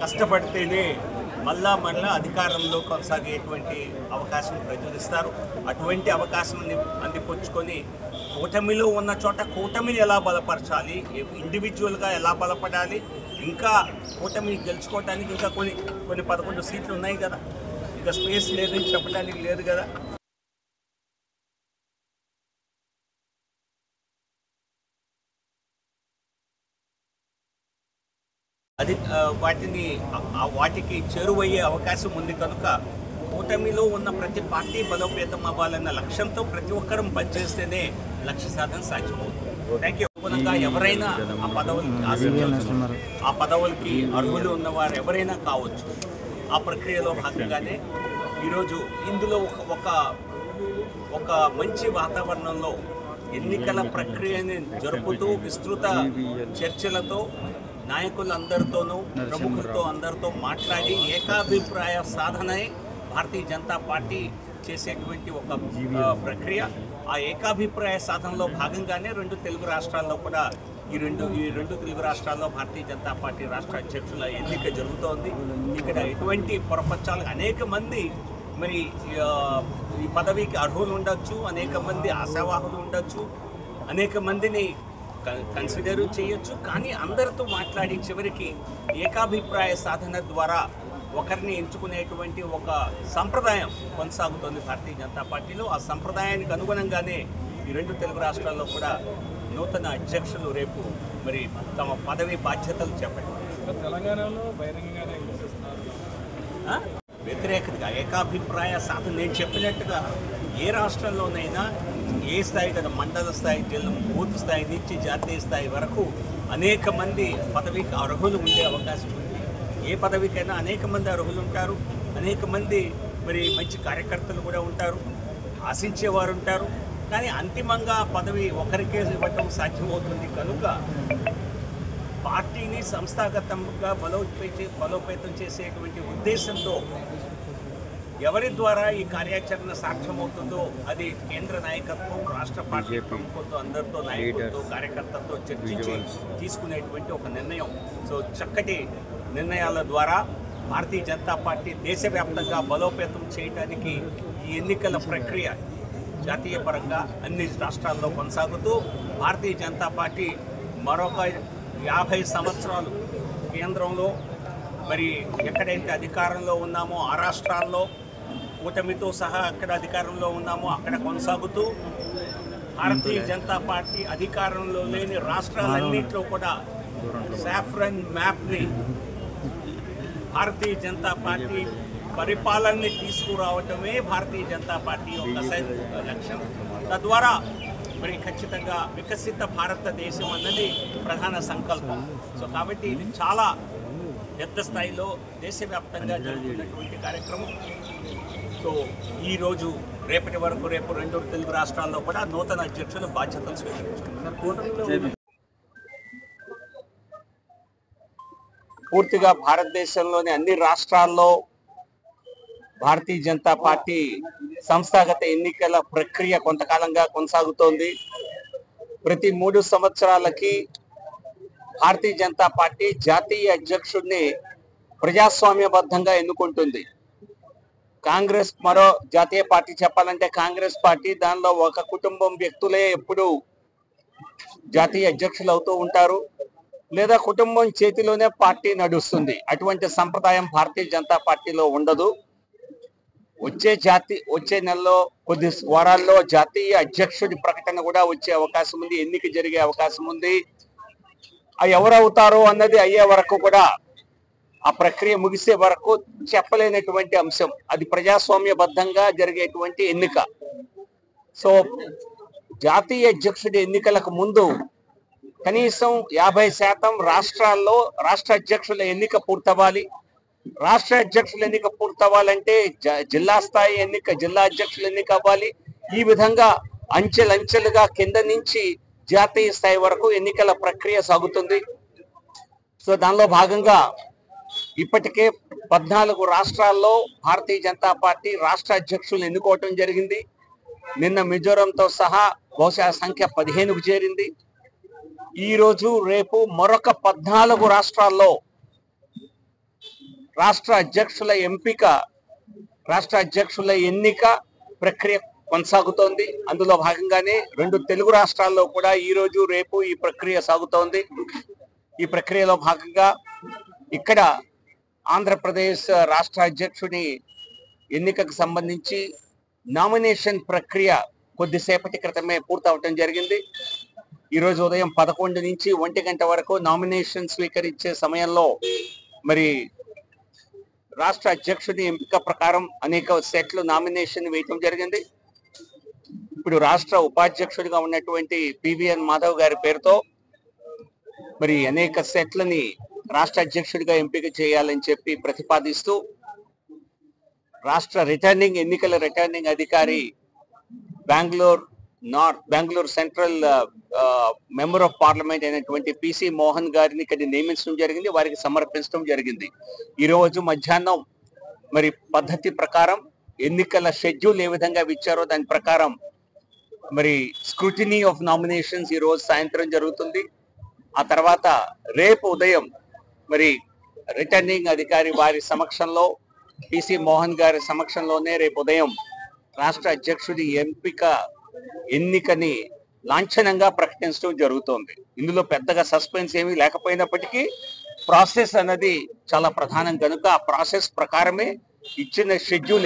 కష్టపడితేనే మళ్ళా అధికారంలో కొనసాగేటువంటి అవకాశం ప్రజలు ఇస్తారు. అటువంటి అవకాశాన్ని అందిపుచ్చుకొని కూటమిలో ఉన్న చోట కూటమిని ఎలా బలపరచాలి, ఇండివిజువల్గా ఎలా బలపడాలి, ఇంకా కూటమి గెలుచుకోవడానికి ఇంకా కొన్ని 11 సీట్లు ఉన్నాయి కదా, ఇంకా స్పేస్ లేదని చెప్పడానికి లేదు కదా. అది వాటికి చేరువయ్యే అవకాశం ఉంది కనుక కూటమిలో ఉన్న ప్రతి పార్టీ బలోపేతం అవ్వాలన్న లక్ష్యంతో ప్రతి ఒక్కరం పనిచేస్తేనే లక్ష్య సాధన సాధ్యమవుతుంది. Thank you. ఎవరైనా ఆ పదవులకి ఆశించవచ్చు, ఆ పదవులకి అర్హులు ఉన్నవారు ఎవరైనా కావచ్చు. ఆ ప్రక్రియలో భాగంగానే ఈరోజు ఇందులో ఒక మంచి వాతావరణంలో ఎన్నికల ప్రక్రియని జరుపుతూ విస్తృత చర్చలతో నాయకులందరితోనూ ప్రముఖులతో అందరితో మాట్లాడి ఏకాభిప్రాయ సాధనే భారతీయ జనతా పార్టీ చేసేటువంటి ఒక ప్రక్రియ. ఆ ఏకాభిప్రాయ సాధనలో భాగంగానే రెండు తెలుగు రాష్ట్రాల్లో కూడా ఈ రెండు తెలుగు రాష్ట్రాల్లో భారతీయ జనతా పార్టీ రాష్ట్ర అధ్యక్షుల ఎన్నిక జరుగుతోంది. ఇక్కడ ఎటువంటి పొరపచ్చాలు అనేక మంది మరి ఈ పదవికి అర్హులు ఉండొచ్చు, అనేక మంది ఆశావాహులు ఉండొచ్చు, అనేక మందిని కన్సిడర్ చేయొచ్చు. కానీ అందరితో మాట్లాడి చివరికి ఏకాభిప్రాయ సాధన ద్వారా ఒకరిని ఎంచుకునేటువంటి ఒక సంప్రదాయం కొనసాగుతోంది భారతీయ జనతా పార్టీలో. ఆ సంప్రదాయానికి అనుగుణంగానే ఈ రెండు తెలుగు రాష్ట్రాల్లో కూడా నూతన అధ్యక్షులు రేపు మరి తమ పదవి బాధ్యతలు చేపట్టారు. తెలంగాణలో బహిరంగంగానే వ్యతిరేకతగా ఏకాభిప్రాయ సాధన నేను చెప్పినట్టుగా ఏ రాష్ట్రంలోనైనా ఏ స్థాయి కదా, మండల స్థాయి, జిల్లా బూత్ స్థాయి నుంచి జాతీయ స్థాయి వరకు అనేక మంది పదవికి అర్హులు ఉండే అవకాశం ఉంది. ఏ పదవికైనా అనేక మంది అర్హులు ఉంటారు, అనేక మంది మరి మంచి కార్యకర్తలు కూడా ఉంటారు, ఆశించేవారు ఉంటారు. కానీ అంతిమంగా పదవి ఒకరికే ఇవ్వటం సాధ్యమవుతుంది కనుక పార్టీని సంస్థాగతంగా బలోపేతం చేసేటువంటి ఉద్దేశంతో ఎవరి ద్వారా ఈ కార్యాచరణ సాధ్యమవుతుందో అది కేంద్ర నాయకత్వం, రాష్ట్ర పార్టీ ప్రముఖులతో, అందరితో, నాయకులతో, కార్యకర్తలతో చర్చించి తీసుకునేటువంటి ఒక నిర్ణయం. సో చక్కటి నిర్ణయాల ద్వారా భారతీయ జనతా పార్టీ దేశవ్యాప్తంగా బలోపేతం చేయడానికి ఈ ఎన్నికల ప్రక్రియ జాతీయ పరంగా అన్ని రాష్ట్రాల్లో కొనసాగుతూ భారతీయ జనతా పార్టీ మరొక 50 సంవత్సరాలు కేంద్రంలో మరి ఎక్కడైతే అధికారంలో ఉన్నామో ఆ రాష్ట్రాల్లో కూటమితో సహా అక్కడ అధికారంలో ఉన్నామో అక్కడ కొనసాగుతూ భారతీయ జనతా పార్టీ అధికారంలో లేని రాష్ట్రాలన్నింటిలో కూడా సాఫ్రన్ మ్యాప్ని భారతీయ జనతా పార్టీ పరిపాలనని తీసుకురావటమే భారతీయ జనతా పార్టీ యొక్క లక్ష్యం. తద్వారా మరి ఖచ్చితంగా వికసిత భారతదేశం అన్నది ప్రధాన సంకల్పం. సో కాబట్టి ఇది చాలా పెద్ద స్థాయిలో దేశవ్యాప్తంగా జరుగుతున్నటువంటి కార్యక్రమం. సో ఈరోజు రేపటి వరకు రేపు రెండు తెలుగు రాష్ట్రాల్లో కూడా నూతన అధ్యక్షులు బాధ్యతలు స్వీకరించారు. పూర్తిగా భారతదేశంలోని అన్ని రాష్ట్రాల్లో భారతీయ జనతా పార్టీ సంస్థాగత ఎన్నికల ప్రక్రియ కొంతకాలంగా కొనసాగుతోంది. ప్రతి 3 సంవత్సరాలకి భారతీయ జనతా పార్టీ జాతీయ అధ్యక్షుడిని ప్రజాస్వామ్యబద్ధంగా ఎన్నుకుంటుంది. కాంగ్రెస్ మరో జాతీయ పార్టీ చెప్పాలంటే కాంగ్రెస్ పార్టీ, దానిలో ఒక కుటుంబం వ్యక్తులే ఎప్పుడు జాతీయ అధ్యక్షులు అవుతూ ఉంటారు, లేదా కుటుంబం చేతిలోనే పార్టీ నడుస్తుంది. అటువంటి సంప్రదాయం భారతీయ జనతా పార్టీలో ఉండదు. వచ్చే నెలలో కొద్ది వారాల్లో జాతీయ అధ్యక్షుడి ప్రకటన కూడా వచ్చే అవకాశం ఉంది, ఎన్నిక జరిగే అవకాశం ఉంది. ఎవరవుతారో అన్నది అయ్యే వరకు కూడా, ఆ ప్రక్రియ ముగిసే వరకు చెప్పలేనటువంటి అంశం. అది ప్రజాస్వామ్యబద్ధంగా జరిగేటువంటి ఎన్నిక. సో జాతీయ అధ్యక్షుడి ఎన్నికలకు ముందు కనీసం 50% రాష్ట్రాల్లో రాష్ట్ర అధ్యక్షుల ఎన్నిక పూర్తవ్వాలి. రాష్ట్ర అధ్యక్షుల ఎన్నిక పూర్తవ్వాలంటే జిల్లా స్థాయి ఎన్నిక, జిల్లా అధ్యక్షుల ఎన్నిక అవ్వాలి. ఈ విధంగా అంచెలంచెలుగా కింద నుంచి జాతీయ స్థాయి వరకు ఎన్నికల ప్రక్రియ సాగుతుంది. సో దానిలో భాగంగా ఇప్పటికే 14 రాష్ట్రాల్లో భారతీయ జనతా పార్టీ రాష్ట్ర అధ్యక్షులను ఎన్నుకోవటం జరిగింది. నిన్న మిజోరంతో సహా బహుశా సంఖ్య 15కు చేరింది. ఈరోజు రేపు మరొక 14 రాష్ట్రాల్లో రాష్ట్ర అధ్యక్షుల ఎంపిక, రాష్ట్ర అధ్యక్షుల ఎన్నిక ప్రక్రియ కొనసాగుతోంది. అందులో భాగంగానే 2 తెలుగు రాష్ట్రాల్లో కూడా ఈ రోజు రేపు ఈ ప్రక్రియ సాగుతోంది. ఈ ప్రక్రియలో భాగంగా ఇక్కడ ఆంధ్రప్రదేశ్ రాష్ట్ర అధ్యక్షుడి ఎన్నికకు సంబంధించి నామినేషన్ ప్రక్రియ కొద్దిసేపటి క్రితమే పూర్తవటం జరిగింది. ఈరోజు ఉదయం 11 నుంచి 1 గంట వరకు నామినేషన్ స్వీకరించే సమయంలో మరి రాష్ట్ర అధ్యక్షుడి ఎంపిక ప్రకారం అనేక సెట్లు నామినేషన్ వేయటం జరిగింది. ఇప్పుడు రాష్ట్ర ఉపాధ్యక్షుడిగా ఉన్నటువంటి పివిఎన్ మాధవ్ గారి పేరుతో మరి అనేక సెట్లని రాష్ట్ర అధ్యక్షుడిగా ఎంపిక చేయాలని చెప్పి ప్రతిపాదిస్తూ రాష్ట్ర ఎన్నికల రిటర్నింగ్ అధికారి Bengaluru central member of parliament అయినటువంటి పిసి మోహన్ గారిని ఇక్కడ నియమించడం జరిగింది, వారికి సమర్పించడం జరిగింది. ఈ రోజు మధ్యాహ్నం మరి పద్ధతి ప్రకారం ఎన్నికల షెడ్యూల్ ఏ విధంగా ఇచ్చారో దాని ప్రకారం మరి స్క్రూటినీ ఆఫ్ నామినేషన్స్ ఈ రోజు సాయంత్రం జరుగుతుంది. ఆ తర్వాత రేపు ఉదయం మరి రిటర్నింగ్ అధికారి వారి సమక్షంలో, పిసి మోహన్ గారి సమక్షంలోనే రేపు ఉదయం రాష్ట్ర అధ్యక్షుడి ఎన్నికని లాంఛనంగా ప్రకటించడం జరుగుతోంది. ఇందులో పెద్దగా సస్పెన్స్ ఏమీ లేకపోయినప్పటికీ ప్రాసెస్ అన్నది చాలా ప్రధానం కనుక ఆ ప్రాసెస్ ప్రకారమే ఇచ్చిన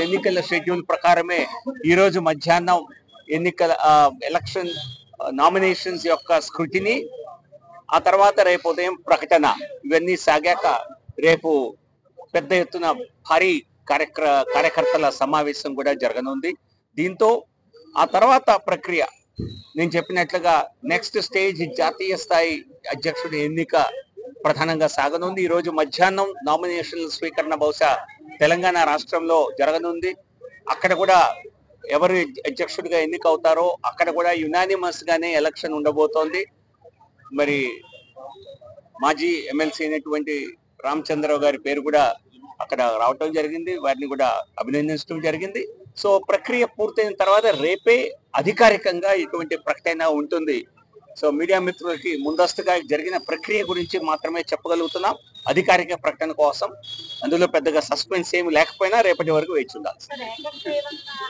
ఎన్నికల షెడ్యూల్ ప్రకారమే ఈ రోజు మధ్యాహ్నం ఎలక్షన్ నామినేషన్స్ యొక్క స్క్రూటినీ, ఆ తర్వాత రేపు ఉదయం ప్రకటన, ఇవన్నీ సాగాక రేపు పెద్ద ఎత్తున భారీ కార్యకర్తల సమావేశం కూడా జరగనుంది. దీంతో ఆ తర్వాత ప్రక్రియ నేను చెప్పినట్లుగా నెక్స్ట్ స్టేజ్ జాతీయ స్థాయి అధ్యక్షుడి ఎన్నిక ప్రధానంగా సాగనుంది. ఈ రోజు మధ్యాహ్నం నామినేషన్ల స్వీకరణ బహుశా తెలంగాణ రాష్ట్రంలో జరగనుంది. అక్కడ కూడా ఎవరు అధ్యక్షుడిగా ఎన్నిక అవుతారో అక్కడ కూడా యునానిమస్ గానే ఎలక్షన్ ఉండబోతోంది. మరి మాజీ ఎమ్మెల్సీ అయినటువంటి రామచంద్రరావు గారి పేరు కూడా అక్కడ రావటం జరిగింది, వారిని కూడా అభినందించడం జరిగింది. సో ప్రక్రియ పూర్తయిన తర్వాత రేపే అధికారికంగా ఇటువంటి ప్రకటన ఉంటుంది. సో మీడియా మిత్రులకి ముందస్తుగా జరిగిన ప్రక్రియ గురించి మాత్రమే చెప్పగలుగుతున్నాం. అధికారిక ప్రకటన కోసం అందులో పెద్దగా సస్పెన్స్ ఏమి లేకపోయినా రేపటి వరకు వేచి ఉండాలి.